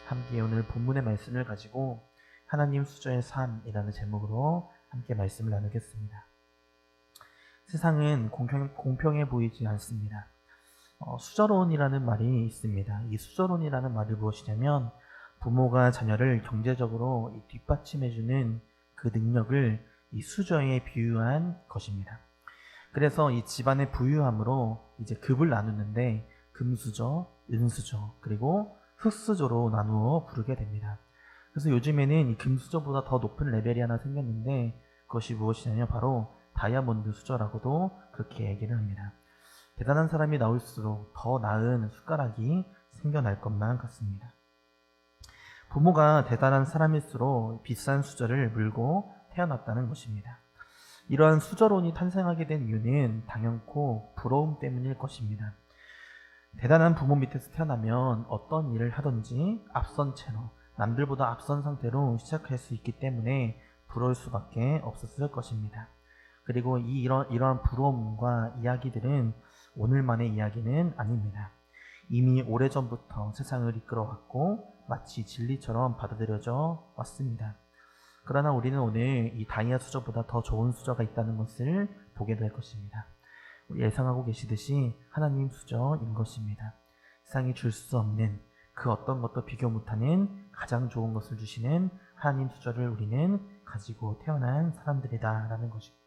함께 오늘 본문의 말씀을 가지고 하나님 수저의 삶이라는 제목으로 함께 말씀을 나누겠습니다. 세상은 공평해 보이지 않습니다. 수저론이라는 말이 있습니다. 이 수저론이라는 말이 무엇이냐면 부모가 자녀를 경제적으로 뒷받침해주는 그 능력을 이 수저에 비유한 것입니다. 그래서 이 집안의 부유함으로 이제 급을 나누는데 금수저, 은수저, 그리고 흙수저로 나누어 부르게 됩니다. 그래서 요즘에는 이 금수저보다 더 높은 레벨이 하나 생겼는데 그것이 무엇이냐면 바로 다이아몬드 수저라고도 그렇게 얘기를 합니다. 대단한 사람이 나올수록 더 나은 숟가락이 생겨날 것만 같습니다. 부모가 대단한 사람일수록 비싼 수저를 물고 태어났다는 것입니다. 이러한 수저론이 탄생하게 된 이유는 당연코 부러움 때문일 것입니다. 대단한 부모 밑에서 태어나면 어떤 일을 하든지 앞선 채로 남들보다 앞선 상태로 시작할 수 있기 때문에 부러울 수밖에 없었을 것입니다. 그리고 이러한 부러움과 이야기들은 오늘만의 이야기는 아닙니다. 이미 오래전부터 세상을 이끌어왔고 마치 진리처럼 받아들여져 왔습니다. 그러나 우리는 오늘 이 다이아 수저보다 더 좋은 수저가 있다는 것을 보게 될 것입니다. 예상하고 계시듯이 하나님 수저인 것입니다. 세상이 줄 수 없는 그 어떤 것도 비교 못하는 가장 좋은 것을 주시는 하나님 수저를 우리는 가지고 태어난 사람들이다라는 것입니다.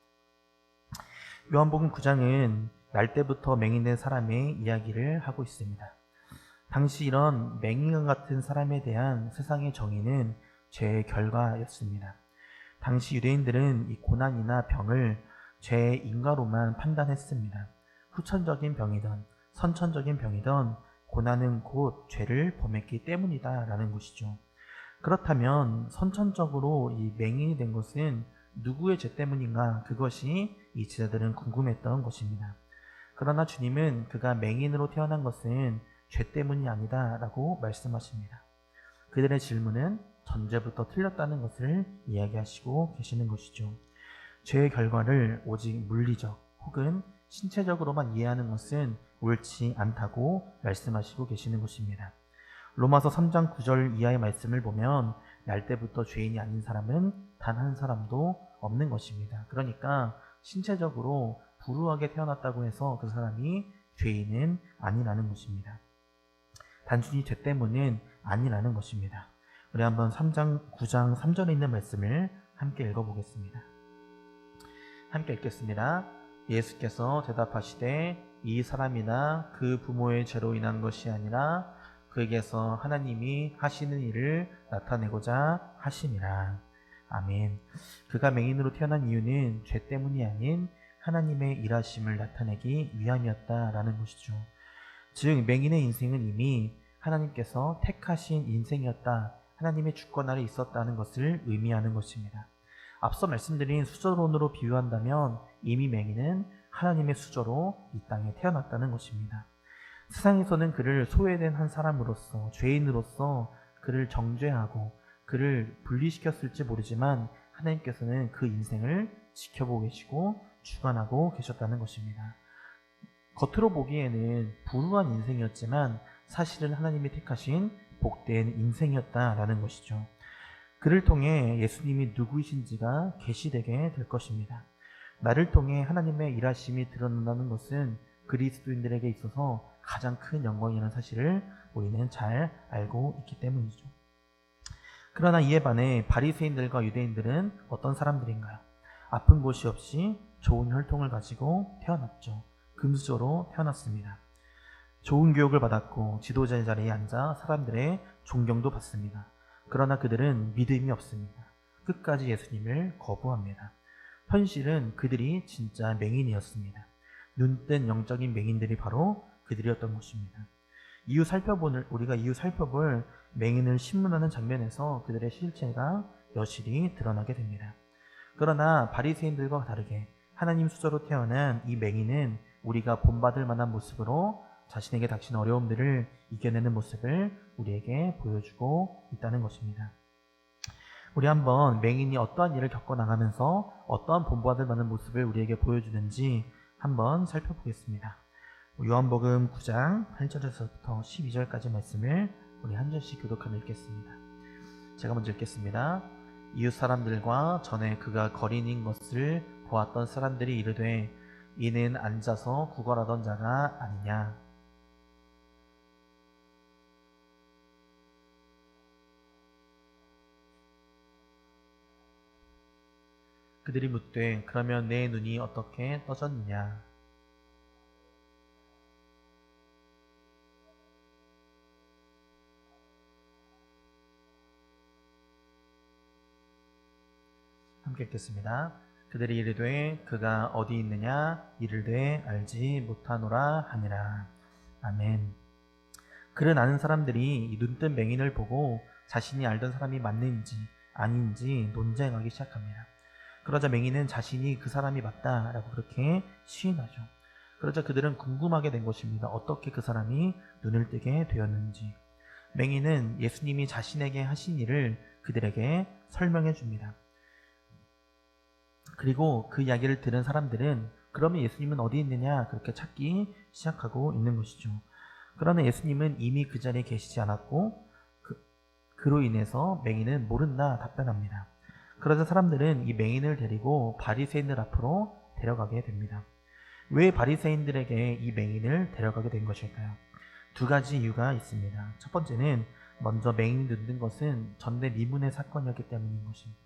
요한복음 9장은 날 때부터 맹인된 사람의 이야기를 하고 있습니다. 당시 이런 맹인 같은 사람에 대한 세상의 정의는 죄의 결과였습니다. 당시 유대인들은 이 고난이나 병을 죄의 인과로만 판단했습니다. 후천적인 병이든 선천적인 병이든 고난은 곧 죄를 범했기 때문이다 라는 것이죠. 그렇다면 선천적으로 이 맹인이 된 것은 누구의 죄 때문인가, 그것이 이 제자들은 궁금했던 것입니다. 그러나 주님은 그가 맹인으로 태어난 것은 죄 때문이 아니다 라고 말씀하십니다. 그들의 질문은 전제부터 틀렸다는 것을 이야기하시고 계시는 것이죠. 죄의 결과를 오직 물리적 혹은 신체적으로만 이해하는 것은 옳지 않다고 말씀하시고 계시는 것입니다. 로마서 3장 9절 이하의 말씀을 보면 날 때부터 죄인이 아닌 사람은 단 한 사람도 없는 것입니다. 그러니까 신체적으로 불우하게 태어났다고 해서 그 사람이 죄인은 아니라는 것입니다. 단순히 죄 때문은 아니라는 것입니다. 우리 한번 3장 9장 3절에 있는 말씀을 함께 읽어보겠습니다. 함께 읽겠습니다. 예수께서 대답하시되 이 사람이나 그 부모의 죄로 인한 것이 아니라 그에게서 하나님이 하시는 일을 나타내고자 하심이라. 아멘. 그가 맹인으로 태어난 이유는 죄 때문이 아닌 하나님의 일하심을 나타내기 위함이었다라는 것이죠. 즉 맹인의 인생은 이미 하나님께서 택하신 인생이었다, 하나님의 주권 아래 있었다는 것을 의미하는 것입니다. 앞서 말씀드린 수저론으로 비유한다면 이미 맹인은 하나님의 수저로 이 땅에 태어났다는 것입니다. 세상에서는 그를 소외된 한 사람으로서, 죄인으로서 그를 정죄하고 그를 분리시켰을지 모르지만 하나님께서는 그 인생을 지켜보고 계시고 주관하고 계셨다는 것입니다. 겉으로 보기에는 불우한 인생이었지만 사실은 하나님이 택하신 복된 인생이었다라는 것이죠. 그를 통해 예수님이 누구이신지가 계시되게 될 것입니다. 나를 통해 하나님의 일하심이 드러난다는 것은 그리스도인들에게 있어서 가장 큰 영광이라는 사실을 우리는 잘 알고 있기 때문이죠. 그러나 이에 반해 바리새인들과 유대인들은 어떤 사람들인가요? 아픈 곳이 없이 좋은 혈통을 가지고 태어났죠. 금수저로 태어났습니다. 좋은 교육을 받았고 지도자의 자리에 앉아 사람들의 존경도 받습니다. 그러나 그들은 믿음이 없습니다. 끝까지 예수님을 거부합니다. 현실은 그들이 진짜 맹인이었습니다. 눈뜬 영적인 맹인들이 바로 그들이었던 것입니다. 우리가 이후 살펴볼 맹인을 신문하는 장면에서 그들의 실체가 여실히 드러나게 됩니다. 그러나 바리새인들과 다르게 하나님 수저로 태어난 이 맹인은 우리가 본받을 만한 모습으로 자신에게 닥친 어려움들을 이겨내는 모습을 우리에게 보여주고 있다는 것입니다. 우리 한번 맹인이 어떠한 일을 겪어나가면서 어떠한 본받을 만한 모습을 우리에게 보여주는지 한번 살펴보겠습니다. 요한복음 9장 8절에서부터 12절까지 말씀을 우리 한 절씩 교독하며 읽겠습니다. 제가 먼저 읽겠습니다. 이웃 사람들과 전에 그가 거린인 것을 보았던 사람들이 이르되 이는 앉아서 구걸하던 자가 아니냐. 그들이 묻되 그러면 내 눈이 어떻게 떠졌느냐. 함께 읽겠습니다. 그들이 이르되 그가 어디 있느냐 이르되 알지 못하노라 하니라. 아멘. 그를 아는 사람들이 이 눈뜬 맹인을 보고 자신이 알던 사람이 맞는지 아닌지 논쟁하기 시작합니다. 그러자 맹인은 자신이 그 사람이 맞다라고 그렇게 시인하죠. 그러자 그들은 궁금하게 된 것입니다. 어떻게 그 사람이 눈을 뜨게 되었는지. 맹인은 예수님이 자신에게 하신 일을 그들에게 설명해 줍니다. 그리고 그 이야기를 들은 사람들은 그러면 예수님은 어디 있느냐 그렇게 찾기 시작하고 있는 것이죠. 그러나 예수님은 이미 그 자리에 계시지 않았고 그로 인해서 맹인은 모른다 답변합니다. 그러자 사람들은 이 맹인을 데리고 바리새인들 앞으로 데려가게 됩니다. 왜 바리새인들에게 이 맹인을 데려가게 된 것일까요? 두 가지 이유가 있습니다. 첫 번째는 먼저 맹인이 눈뜬 것은 전대미문의 사건이었기 때문인 것입니다.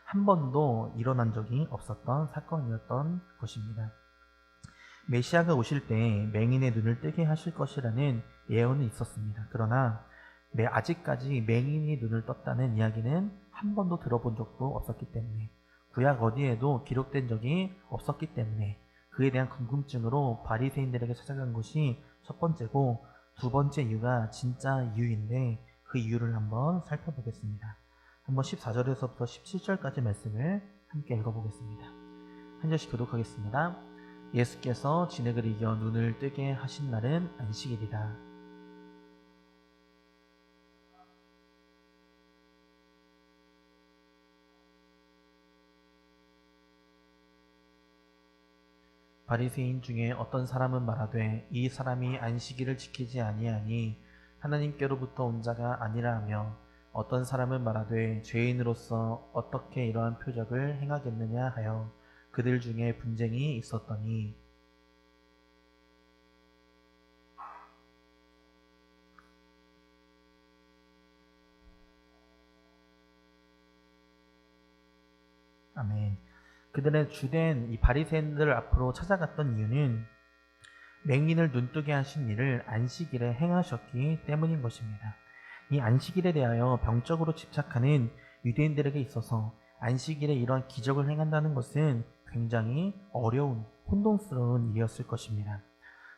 한 번도 일어난 적이 없었던 사건이었던 것입니다. 메시아가 오실 때 맹인의 눈을 뜨게 하실 것이라는 예언은 있었습니다. 그러나 아직까지 맹인이 눈을 떴다는 이야기는 한 번도 들어본 적도 없었기 때문에, 구약 어디에도 기록된 적이 없었기 때문에 그에 대한 궁금증으로 바리새인들에게 찾아간 것이 첫 번째고, 두 번째 이유가 진짜 이유인데 그 이유를 한번 살펴보겠습니다. 한번 14절에서부터 17절까지 말씀을 함께 읽어보겠습니다. 한 절씩 교독하겠습니다. 예수께서 진흙을 이겨 눈을 뜨게 하신 날은 안식일이라. 바리새인 중에 어떤 사람은 말하되 이 사람이 안식일을 지키지 아니하니 하나님께로부터 온 자가 아니라 하며, 어떤 사람은 말하되 죄인으로서 어떻게 이러한 표적을 행하겠느냐 하여 그들 중에 분쟁이 있었더니, 아멘. 그들의 주된 이 바리새인들 앞으로 찾아갔던 이유는 맹인을 눈뜨게 하신 일을 안식일에 행하셨기 때문인 것입니다. 이 안식일에 대하여 병적으로 집착하는 유대인들에게 있어서 안식일에 이러한 기적을 행한다는 것은 굉장히 어려운, 혼돈스러운 일이었을 것입니다.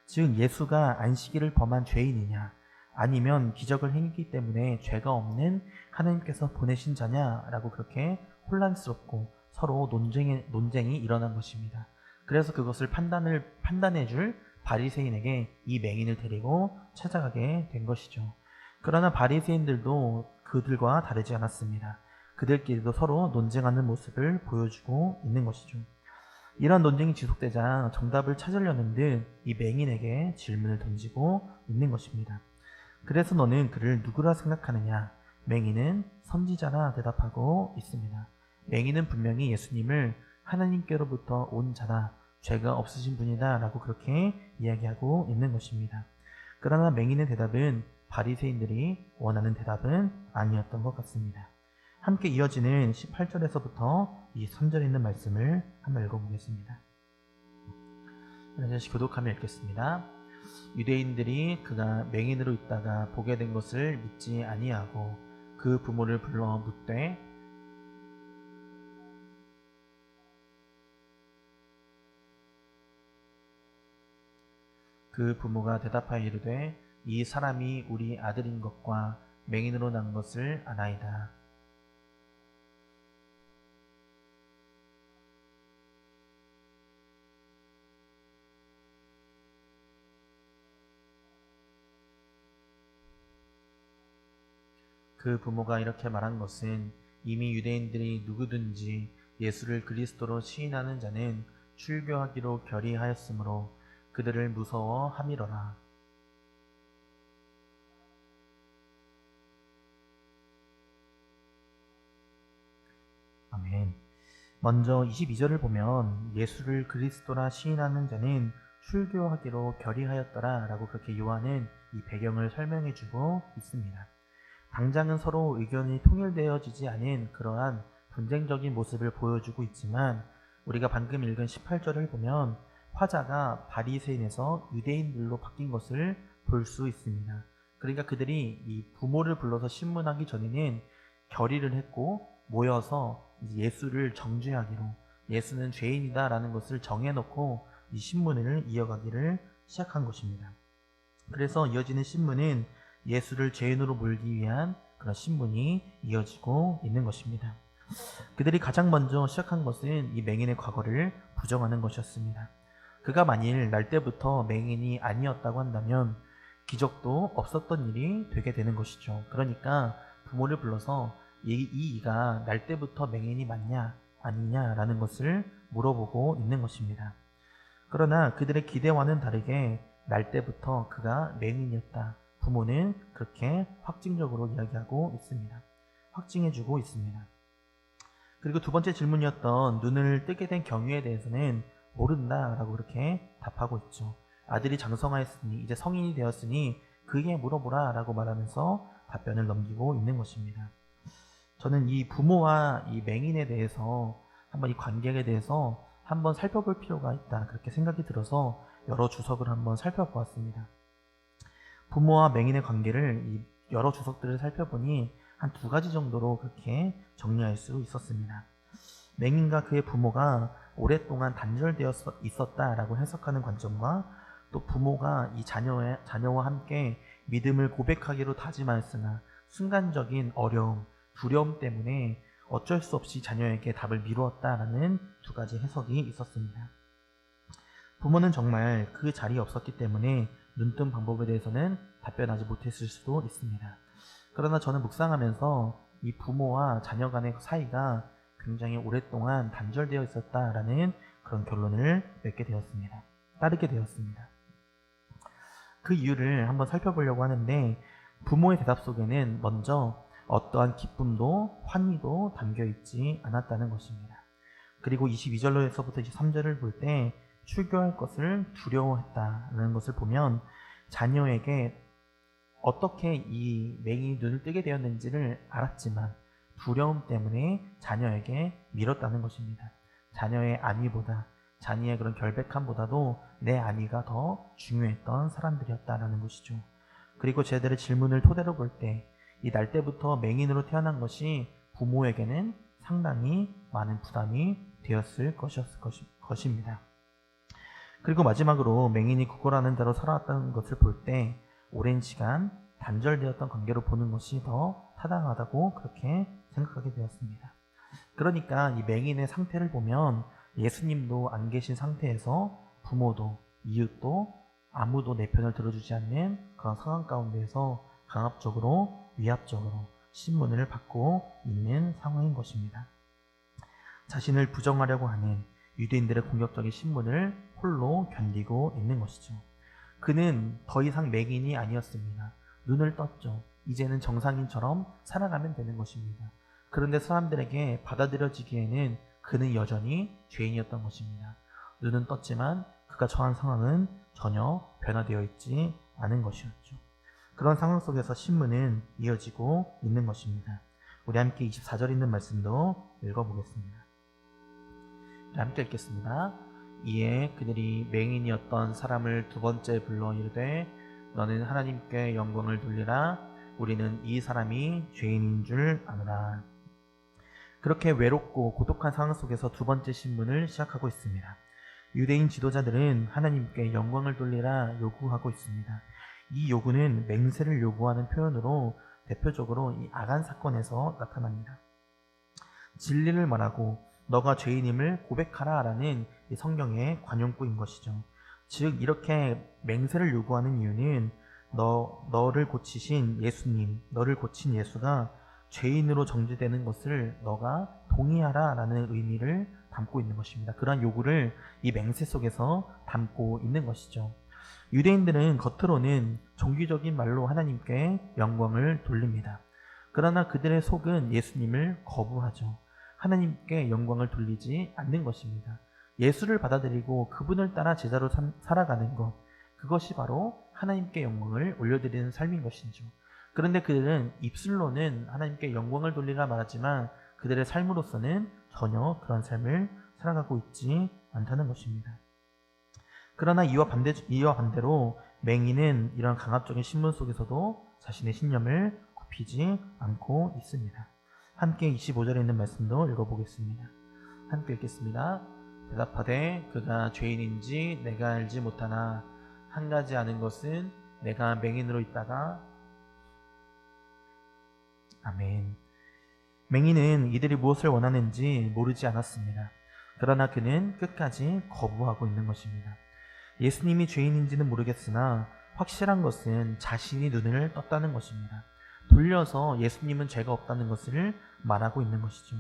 즉 예수가 안식일을 범한 죄인이냐, 아니면 기적을 행했기 때문에 죄가 없는 하나님께서 보내신 자냐라고 그렇게 혼란스럽고 서로 논쟁이 일어난 것입니다. 그래서 그것을 판단해줄 바리새인에게 이 맹인을 데리고 찾아가게 된 것이죠. 그러나 바리새인들도 그들과 다르지 않았습니다. 그들끼리도 서로 논쟁하는 모습을 보여주고 있는 것이죠. 이러한 논쟁이 지속되자 정답을 찾으려는 듯 이 맹인에게 질문을 던지고 있는 것입니다. 그래서 너는 그를 누구라 생각하느냐? 맹인은 선지자라 대답하고 있습니다. 맹인은 분명히 예수님을 하나님께로부터 온 자다, 죄가 없으신 분이다 라고 그렇게 이야기하고 있는 것입니다. 그러나 맹인의 대답은 바리새인들이 원하는 대답은 아니었던 것 같습니다. 함께 이어지는 18절에서부터 이 3절에 있는 말씀을 한번 읽어보겠습니다. 한 절씩 교독하며 읽겠습니다. 유대인들이 그가 맹인으로 있다가 보게 된 것을 믿지 아니하고 그 부모를 불러 묻되, 그 부모가 대답하여 이르되 이 사람이 우리 아들인 것과 맹인으로 난 것을 아나이다. 그 부모가 이렇게 말한 것은 이미 유대인들이 누구든지 예수를 그리스도로 시인하는 자는 출교하기로 결의하였으므로 그들을 무서워함이로라. 먼저 22절을 보면 예수를 그리스도라 시인하는 자는 출교하기로 결의하였더라 라고 그렇게 요한은 이 배경을 설명해 주고 있습니다. 당장은 서로 의견이 통일되어지지 않은 그러한 분쟁적인 모습을 보여주고 있지만 우리가 방금 읽은 18절을 보면 화자가 바리새인에서 유대인들로 바뀐 것을 볼 수 있습니다. 그러니까 그들이 이 부모를 불러서 신문하기 전에는 결의를 했고 모여서 예수를 정죄하기로, 예수는 죄인이다 라는 것을 정해놓고 이 신문을 이어가기를 시작한 것입니다. 그래서 이어지는 신문은 예수를 죄인으로 몰기 위한 그런 신문이 이어지고 있는 것입니다. 그들이 가장 먼저 시작한 것은 이 맹인의 과거를 부정하는 것이었습니다. 그가 만일 날 때부터 맹인이 아니었다고 한다면 기적도 없었던 일이 되게 되는 것이죠. 그러니까 부모를 불러서 이가 날 때부터 맹인이 맞냐 아니냐라는 것을 물어보고 있는 것입니다. 그러나 그들의 기대와는 다르게 날 때부터 그가 맹인이었다. 부모는 그렇게 확증적으로 이야기하고 있습니다. 확증해주고 있습니다. 그리고 두 번째 질문이었던 눈을 뜨게 된 경위에 대해서는 모른다 라고 그렇게 답하고 있죠. 아들이 장성하였으니 이제 성인이 되었으니 그에게 물어보라 라고 말하면서 답변을 넘기고 있는 것입니다. 저는 이 부모와 이 맹인에 대해서 한번 이 관계에 대해서 한번 살펴볼 필요가 있다 그렇게 생각이 들어서 여러 주석을 한번 살펴보았습니다. 부모와 맹인의 관계를 이 여러 주석들을 살펴보니 한 두 가지 정도로 그렇게 정리할 수 있었습니다. 맹인과 그의 부모가 오랫동안 단절되어 있었다라고 해석하는 관점과 또 부모가 이 자녀와 함께 믿음을 고백하기로 다짐하였으나 순간적인 어려움, 두려움 때문에 어쩔 수 없이 자녀에게 답을 미루었다라는 두 가지 해석이 있었습니다. 부모는 정말 그 자리에 없었기 때문에 눈뜬 방법에 대해서는 답변하지 못했을 수도 있습니다. 그러나 저는 묵상하면서 이 부모와 자녀 간의 사이가 굉장히 오랫동안 단절되어 있었다라는 그런 결론을 따르게 되었습니다. 그 이유를 한번 살펴보려고 하는데 부모의 대답 속에는 먼저 어떠한 기쁨도 환희도 담겨있지 않았다는 것입니다. 그리고 22절로서부터 23절을 볼 때 출교할 것을 두려워했다는 것을 보면 자녀에게 어떻게 이 맹인이 눈을 뜨게 되었는지를 알았지만 두려움 때문에 자녀에게 미뤘다는 것입니다. 자녀의 안위보다, 자녀의 그런 결백함보다도 내 안위가 더 중요했던 사람들이었다는 것이죠. 그리고 제들의 질문을 토대로 볼 때 이 날 때부터 맹인으로 태어난 것이 부모에게는 상당히 많은 부담이 되었을 것입니다. 그리고 마지막으로 맹인이 구걸하는 대로 살아왔다는 것을 볼 때 오랜 시간 단절되었던 관계로 보는 것이 더 타당하다고 그렇게 생각하게 되었습니다. 그러니까 이 맹인의 상태를 보면 예수님도 안 계신 상태에서 부모도 이웃도 아무도 내 편을 들어주지 않는 그런 상황 가운데에서 강압적으로 위압적으로 신문을 받고 있는 상황인 것입니다. 자신을 부정하려고 하는 유대인들의 공격적인 신문을 홀로 견디고 있는 것이죠. 그는 더 이상 맹인이 아니었습니다. 눈을 떴죠. 이제는 정상인처럼 살아가면 되는 것입니다. 그런데 사람들에게 받아들여지기에는 그는 여전히 죄인이었던 것입니다. 눈은 떴지만 그가 처한 상황은 전혀 변화되어 있지 않은 것이었죠. 그런 상황 속에서 신문은 이어지고 있는 것입니다. 우리 함께 24절 있는 말씀도 읽어보겠습니다. 우리 함께 읽겠습니다. 이에 그들이 맹인이었던 사람을 두 번째 불러 이르되 너는 하나님께 영광을 돌리라. 우리는 이 사람이 죄인인 줄 아노라. 그렇게 외롭고 고독한 상황 속에서 두 번째 신문을 시작하고 있습니다. 유대인 지도자들은 하나님께 영광을 돌리라 요구하고 있습니다. 이 요구는 맹세를 요구하는 표현으로 대표적으로 이 아간 사건에서 나타납니다. 진리를 말하고 너가 죄인임을 고백하라 라는 이 성경의 관용구인 것이죠. 즉 이렇게 맹세를 요구하는 이유는 너를 고치신 예수님, 너를 고친 예수가 죄인으로 정죄되는 것을 너가 동의하라 라는 의미를 담고 있는 것입니다. 그러한 요구를 이 맹세 속에서 담고 있는 것이죠. 유대인들은 겉으로는 종교적인 말로 하나님께 영광을 돌립니다. 그러나 그들의 속은 예수님을 거부하죠. 하나님께 영광을 돌리지 않는 것입니다. 예수를 받아들이고 그분을 따라 제자로 살아가는 것, 그것이 바로 하나님께 영광을 올려드리는 삶인 것이죠. 그런데 그들은 입술로는 하나님께 영광을 돌리라 말하지만 그들의 삶으로서는 전혀 그런 삶을 살아가고 있지 않다는 것입니다. 그러나 이와 반대로 맹인은 이런 강압적인 신분 속에서도 자신의 신념을 굽히지 않고 있습니다. 함께 25절에 있는 말씀도 읽어보겠습니다. 함께 읽겠습니다. 대답하되 그가 죄인인지 내가 알지 못하나 한 가지 아는 것은 내가 맹인으로 있다가 아멘. 맹인은 이들이 무엇을 원하는지 모르지 않았습니다. 그러나 그는 끝까지 거부하고 있는 것입니다. 예수님이 죄인인지는 모르겠으나 확실한 것은 자신이 눈을 떴다는 것입니다. 돌려서 예수님은 죄가 없다는 것을 말하고 있는 것이죠.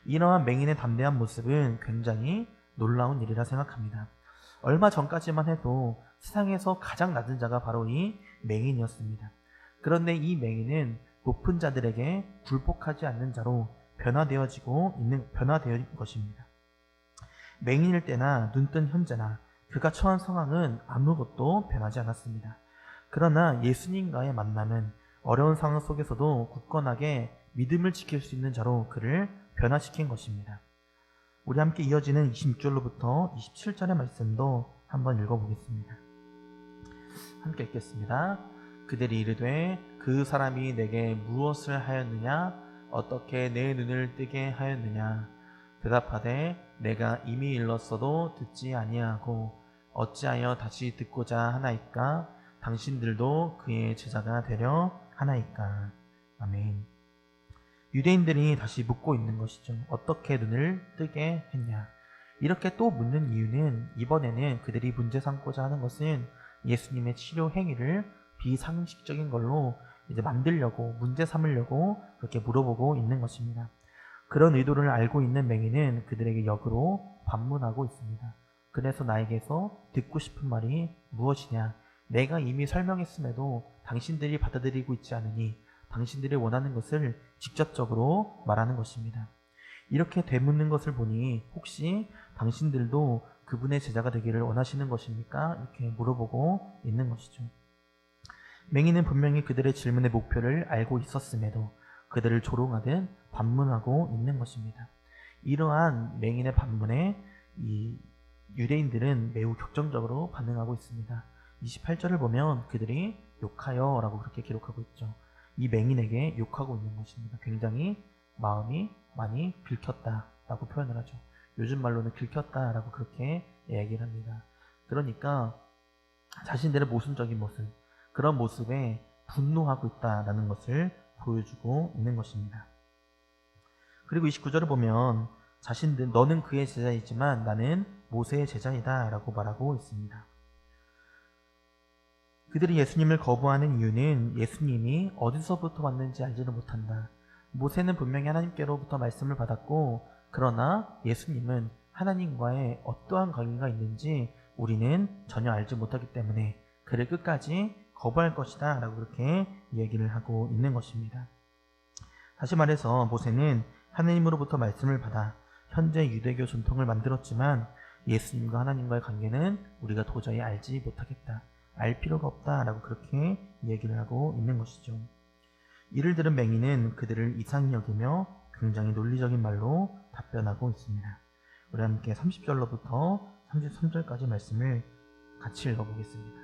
이러한 맹인의 담대한 모습은 굉장히 놀라운 일이라 생각합니다. 얼마 전까지만 해도 세상에서 가장 낮은 자가 바로 이 맹인이었습니다. 그런데 이 맹인은 높은 자들에게 굴복하지 않는 자로 변화되어진 것입니다. 맹인일 때나 눈뜬 현재나 그가 처한 상황은 아무것도 변하지 않았습니다. 그러나 예수님과의 만남은 어려운 상황 속에서도 굳건하게 믿음을 지킬 수 있는 자로 그를 변화시킨 것입니다. 우리 함께 이어지는 26절로부터 27절의 말씀도 한번 읽어보겠습니다. 함께 읽겠습니다. 그들이 이르되 그 사람이 내게 무엇을 하였느냐? 어떻게 내 눈을 뜨게 하였느냐? 대답하되 내가 이미 일렀어도 듣지 아니하고 어찌하여 다시 듣고자 하나이까? 당신들도 그의 제자가 되려 하나이까? 아멘. 유대인들이 다시 묻고 있는 것이죠. 어떻게 눈을 뜨게 했냐? 이렇게 또 묻는 이유는 이번에는 그들이 문제 삼고자 하는 것은 예수님의 치료 행위를 비상식적인 걸로 이제 만들려고, 문제 삼으려고 그렇게 물어보고 있는 것입니다. 그런 의도를 알고 있는 맹인은 그들에게 역으로 반문하고 있습니다. 그래서 나에게서 듣고 싶은 말이 무엇이냐? 내가 이미 설명했음에도 당신들이 받아들이고 있지 않으니 당신들이 원하는 것을 직접적으로 말하는 것입니다. 이렇게 되묻는 것을 보니 혹시 당신들도 그분의 제자가 되기를 원하시는 것입니까? 이렇게 물어보고 있는 것이죠. 맹인은 분명히 그들의 질문의 목표를 알고 있었음에도 그들을 조롱하듯 반문하고 있는 것입니다. 이러한 맹인의 반문에 이 유대인들은 매우 격정적으로 반응하고 있습니다. 28절을 보면 그들이 욕하여 라고 그렇게 기록하고 있죠. 이 맹인에게 욕하고 있는 것입니다. 굉장히 마음이 많이 긁혔다 라고 표현을 하죠. 요즘 말로는 긁혔다 라고 그렇게 얘기를 합니다. 그러니까 자신들의 모순적인 모습, 그런 모습에 분노하고 있다라는 것을 보여주고 있는 것입니다. 그리고 29절을 보면 자신들 너는 그의 제자이지만 나는 모세의 제자이다 라고 말하고 있습니다. 그들이 예수님을 거부하는 이유는 예수님이 어디서부터 왔는지 알지를 못한다. 모세는 분명히 하나님께로부터 말씀을 받았고 그러나 예수님은 하나님과의 어떠한 관계가 있는지 우리는 전혀 알지 못하기 때문에 그를 끝까지 거부할 것이다 라고 그렇게 얘기를 하고 있는 것입니다. 다시 말해서 모세는 하나님으로부터 말씀을 받아 현재 유대교 전통을 만들었지만 예수님과 하나님과의 관계는 우리가 도저히 알지 못하겠다. 알 필요가 없다 라고 그렇게 얘기를 하고 있는 것이죠. 이를 들은 맹인은 그들을 이상히 여기며 굉장히 논리적인 말로 답변하고 있습니다. 우리 함께 30절로부터 33절까지 말씀을 같이 읽어보겠습니다.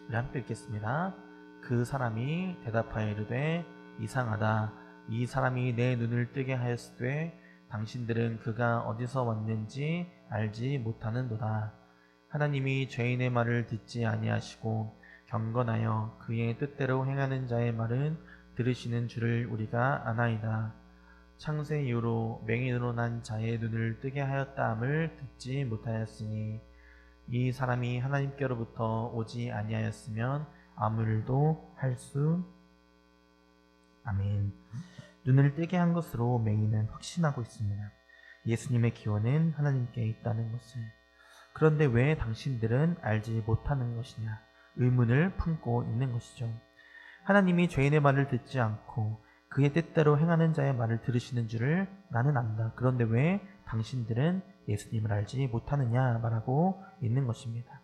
우리 함께 읽겠습니다. 그 사람이 대답하여 이르되 이상하다. 이 사람이 내 눈을 뜨게 하였으되 당신들은 그가 어디서 왔는지 알지 못하는도다. 하나님이 죄인의 말을 듣지 아니하시고 경건하여 그의 뜻대로 행하는 자의 말은 들으시는 줄을 우리가 아나이다. 창세 이후로 맹인으로 난 자의 눈을 뜨게 하였다함을 듣지 못하였으니 이 사람이 하나님께로부터 오지 아니하였으면 아무 일도 할 수 아멘. 눈을 뜨게 한 것으로 맹인은 확신하고 있습니다. 예수님의 기원은 하나님께 있다는 것을. 그런데 왜 당신들은 알지 못하는 것이냐? 의문을 품고 있는 것이죠. 하나님이 죄인의 말을 듣지 않고 그의 뜻대로 행하는 자의 말을 들으시는 줄을 나는 안다. 그런데 왜 당신들은 예수님을 알지 못하느냐 말하고 있는 것입니다.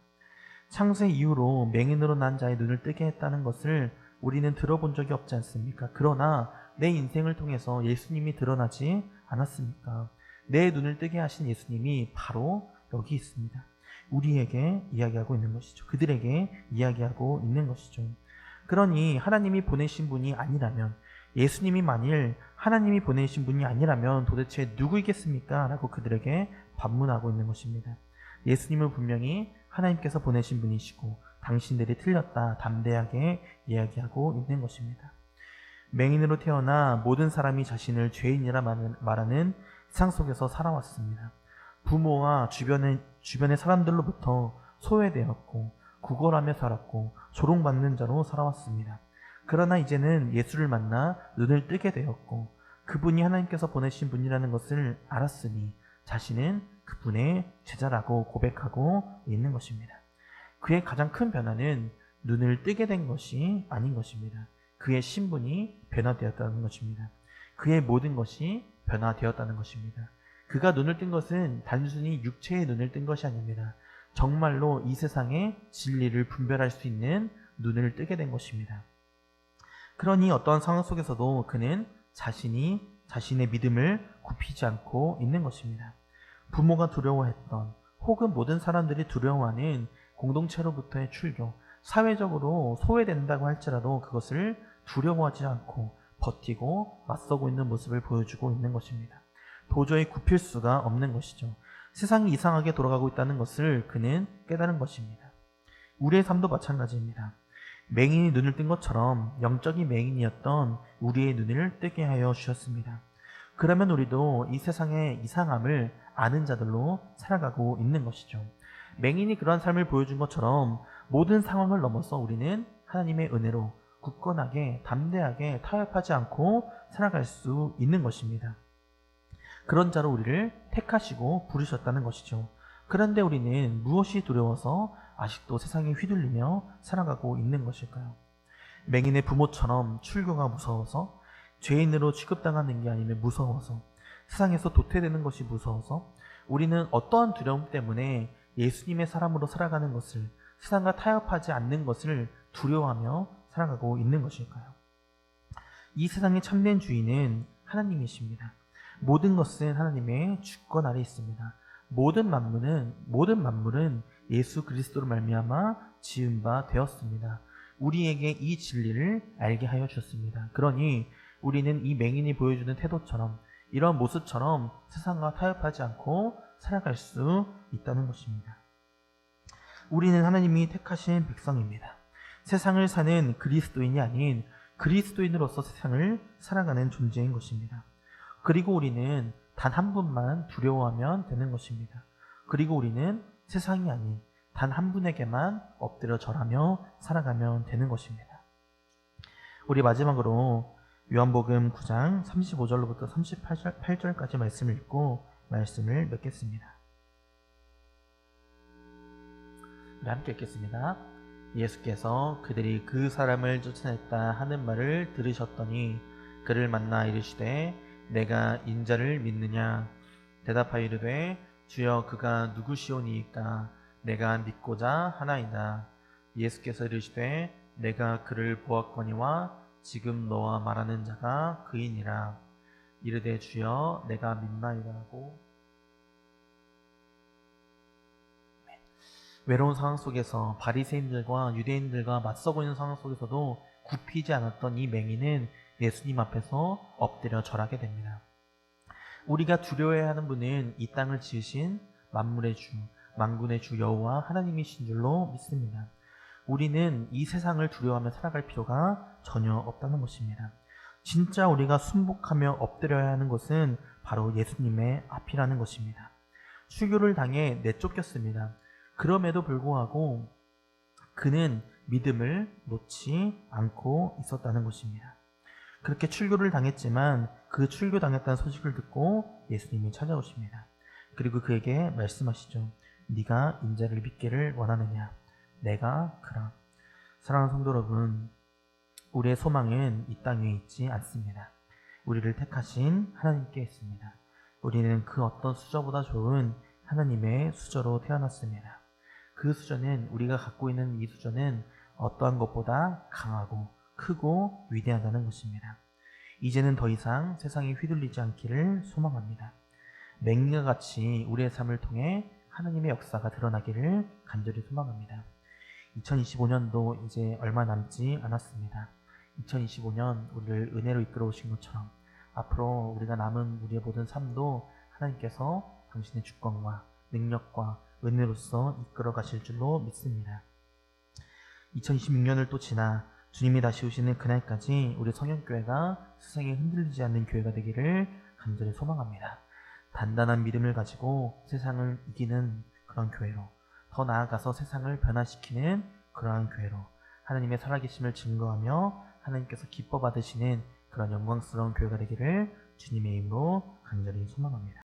창세 이후로 맹인으로 난 자의 눈을 뜨게 했다는 것을 우리는 들어본 적이 없지 않습니까? 그러나 내 인생을 통해서 예수님이 드러나지 않았습니까? 내 눈을 뜨게 하신 예수님이 바로 여기 있습니다. 우리에게 이야기하고 있는 것이죠. 그들에게 이야기하고 있는 것이죠. 그러니 하나님이 보내신 분이 아니라면, 예수님이 만일 하나님이 보내신 분이 아니라면 도대체 누구이겠습니까? 라고 그들에게 반문하고 있는 것입니다. 예수님은 분명히 하나님께서 보내신 분이시고 당신들이 틀렸다 담대하게 이야기하고 있는 것입니다. 맹인으로 태어나 모든 사람이 자신을 죄인이라 말하는 세상 속에서 살아왔습니다. 부모와 주변의 사람들로부터 소외되었고 구걸하며 살았고 조롱받는 자로 살아왔습니다. 그러나 이제는 예수를 만나 눈을 뜨게 되었고 그분이 하나님께서 보내신 분이라는 것을 알았으니 자신은 그분의 제자라고 고백하고 있는 것입니다. 그의 가장 큰 변화는 눈을 뜨게 된 것이 아닌 것입니다. 그의 신분이 변화되었다는 것입니다. 그의 모든 것이 변화되었다는 것입니다. 그가 눈을 뜬 것은 단순히 육체의 눈을 뜬 것이 아닙니다. 정말로 이 세상의 진리를 분별할 수 있는 눈을 뜨게 된 것입니다. 그러니 어떠한 상황 속에서도 그는 자신의 믿음을 굽히지 않고 있는 것입니다. 부모가 두려워했던 혹은 모든 사람들이 두려워하는 공동체로부터의 출교, 사회적으로 소외된다고 할지라도 그것을 두려워하지 않고 버티고 맞서고 있는 모습을 보여주고 있는 것입니다. 도저히 굽힐 수가 없는 것이죠. 세상이 이상하게 돌아가고 있다는 것을 그는 깨달은 것입니다. 우리의 삶도 마찬가지입니다. 맹인이 눈을 뜬 것처럼 영적인 맹인이었던 우리의 눈을 뜨게 하여 주셨습니다. 그러면 우리도 이 세상의 이상함을 아는 자들로 살아가고 있는 것이죠. 맹인이 그러한 삶을 보여준 것처럼 모든 상황을 넘어서 우리는 하나님의 은혜로 굳건하게 담대하게 타협하지 않고 살아갈 수 있는 것입니다. 그런 자로 우리를 택하시고 부르셨다는 것이죠. 그런데 우리는 무엇이 두려워서 아직도 세상에 휘둘리며 살아가고 있는 것일까요? 맹인의 부모처럼 출교가 무서워서, 죄인으로 취급당하는 게 아니면 무서워서, 세상에서 도태되는 것이 무서워서 우리는 어떠한 두려움 때문에 예수님의 사람으로 살아가는 것을, 세상과 타협하지 않는 것을 두려워하며 살아가고 있는 것일까요? 이 세상의 참된 주인은 하나님이십니다. 모든 것은 하나님의 주권 아래 있습니다. 모든 만물은 예수 그리스도로 말미암아 지은 바 되었습니다. 우리에게 이 진리를 알게 하여 주셨습니다. 그러니 우리는 이 맹인이 보여주는 태도처럼, 이런 모습처럼 세상과 타협하지 않고 살아갈 수 있다는 것입니다. 우리는 하나님이 택하신 백성입니다. 세상을 사는 그리스도인이 아닌 그리스도인으로서 세상을 살아가는 존재인 것입니다. 그리고 우리는 단 한 분만 두려워하면 되는 것입니다. 그리고 우리는 세상이 아닌 단 한 분에게만 엎드려 절하며 살아가면 되는 것입니다. 우리 마지막으로 요한복음 9장 35절로부터 38절까지 말씀을 읽고 말씀을 맺겠습니다. 우리 함께 읽겠습니다. 예수께서 그들이 그 사람을 쫓아냈다 하는 말을 들으셨더니 그를 만나 이르시되 내가 인자를 믿느냐? 대답하여 이르되 주여 그가 누구시오니이까? 내가 믿고자 하나이다. 예수께서 이르시되 내가 그를 보았거니와 지금 너와 말하는 자가 그이니라. 이르되 주여 내가 믿나이다 하고. 외로운 상황 속에서 바리새인들과 유대인들과 맞서고 있는 상황 속에서도 굽히지 않았던 이 맹인은 예수님 앞에서 엎드려 절하게 됩니다. 우리가 두려워해야 하는 분은 이 땅을 지으신 만물의 주, 만군의 주 여호와 하나님이신 줄로 믿습니다. 우리는 이 세상을 두려워하며 살아갈 필요가 전혀 없다는 것입니다. 진짜 우리가 순복하며 엎드려야 하는 것은 바로 예수님의 앞이라는 것입니다. 출교를 당해 내쫓겼습니다. 그럼에도 불구하고 그는 믿음을 놓지 않고 있었다는 것입니다. 그렇게 출교를 당했지만 그 출교당했다는 소식을 듣고 예수님이 찾아오십니다. 그리고 그에게 말씀하시죠. 네가 인자를 믿기를 원하느냐? 내가 그라. 사랑하는 성도 여러분, 우리의 소망은 이 땅 위에 있지 않습니다. 우리를 택하신 하나님께 있습니다. 우리는 그 어떤 수저보다 좋은 하나님의 수저로 태어났습니다. 그 수저는, 우리가 갖고 있는 이 수저는 어떠한 것보다 강하고 크고 위대하다는 것입니다. 이제는 더 이상 세상에 휘둘리지 않기를 소망합니다. 맹인과 같이 우리의 삶을 통해 하나님의 역사가 드러나기를 간절히 소망합니다. 2025년도 이제 얼마 남지 않았습니다. 2025년 우리를 은혜로 이끌어 오신 것처럼 앞으로 우리가 남은 우리의 모든 삶도 하나님께서 당신의 주권과 능력과 은혜로서 이끌어 가실 줄로 믿습니다. 2026년을 또 지나 주님이 다시 오시는 그날까지 우리 성현교회가 세상에 흔들리지 않는 교회가 되기를 간절히 소망합니다. 단단한 믿음을 가지고 세상을 이기는 그런 교회로, 더 나아가서 세상을 변화시키는 그러한 교회로, 하나님의 살아계심을 증거하며 하나님께서 기뻐 받으시는 그런 영광스러운 교회가 되기를 주님의 이름으로 간절히 소망합니다.